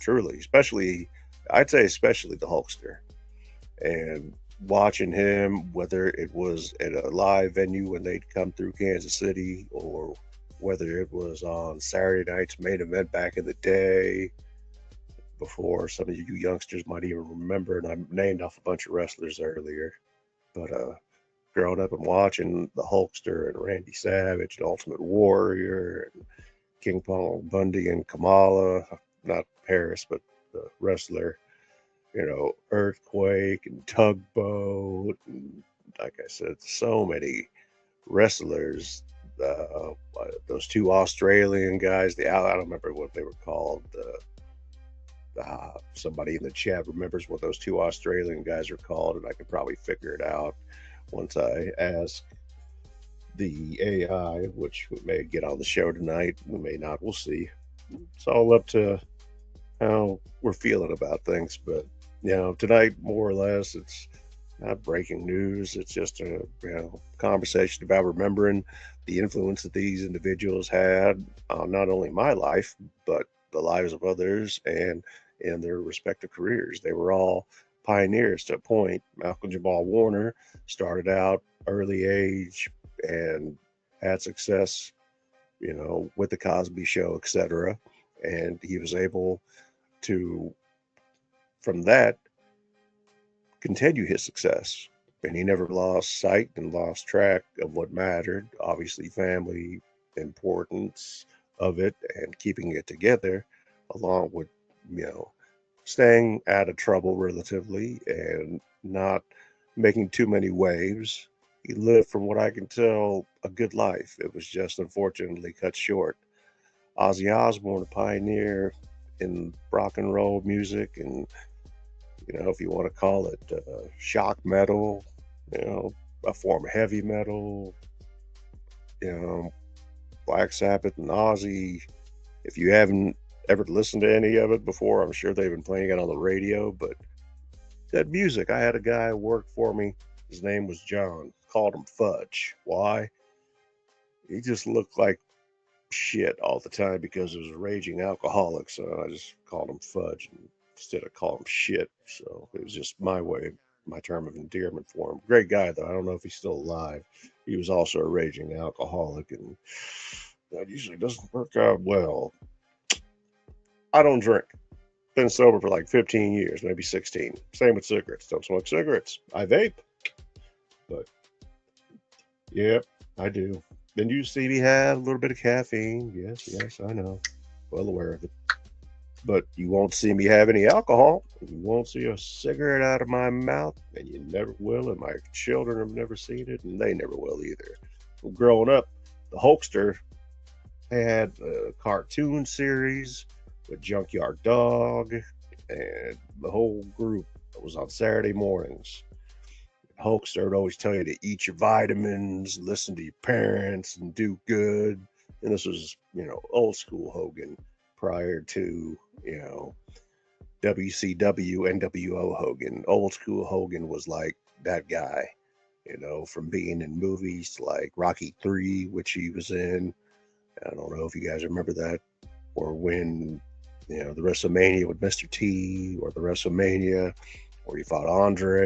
truly, especially, I'd say, especially the Hulkster. And watching him, whether it was at a live venue when they'd come through Kansas City, or whether it was on Saturday night's main event back in the day, before some of you youngsters might even remember. And I named off a bunch of wrestlers earlier, but growing up and watching the Hulkster and Randy Savage and Ultimate Warrior and King Kong Bundy and Kamala, not Paris, but the wrestler, Earthquake and Tugboat, and like I said, so many wrestlers. Those two Australian guys, I don't remember what they were called. Somebody in the chat remembers what those two Australian guys are called, and I could probably figure it out once I ask the AI, which we may get on the show tonight. We may not. We'll see. It's all up to how we're feeling about things. But, tonight, more or less, it's not breaking news. It's just a conversation about remembering the influence that these individuals had on not only my life, but the lives of others and in their respective careers. They were all pioneers to a point. Malcolm Jamal Warner started out early age and had success, with the Cosby Show, etc. And he was able to, from that, continue his success. And he never lost sight and lost track of what mattered. Obviously, family importance of it and keeping it together, along with, you know, staying out of trouble relatively and not making too many waves. He lived, from what I can tell, a good life. It was just unfortunately cut short. Ozzy Osbourne, a pioneer in rock and roll music, and if you want to call it shock metal, a form of heavy metal, you know, Black Sabbath and Ozzy. If you haven't ever listened to any of it before, I'm sure they've been playing it on the radio, but that music, I had a guy who worked for me. His name was John. Called him Fudge. Why? He just looked like shit all the time because he was a raging alcoholic. So I just called him Fudge instead of call him shit. So it was just my way, my term of endearment for him. Great guy though. I don't know if he's still alive. He was also a raging alcoholic, and that usually doesn't work out well. I don't drink. Been sober for like 15 years, maybe 16. Same with cigarettes. Don't smoke cigarettes. I vape, but yep, I do. Then you see me have a little bit of caffeine. Yes, yes, I know. Well aware of it. But you won't see me have any alcohol. You won't see a cigarette out of my mouth, and you never will. And my children have never seen it, and they never will either. Growing up, the Hulkster had a cartoon series with Junkyard Dog, and the whole group was on Saturday mornings. Hulkster would always tell you to eat your vitamins, listen to your parents, and do good. And this was, old school Hogan prior to, WCW NWO Hogan. Old school Hogan was like that guy, from being in movies like Rocky 3, which he was in. I don't know if you guys remember that, or when, the WrestleMania with Mr. T, or the WrestleMania where he fought Andre.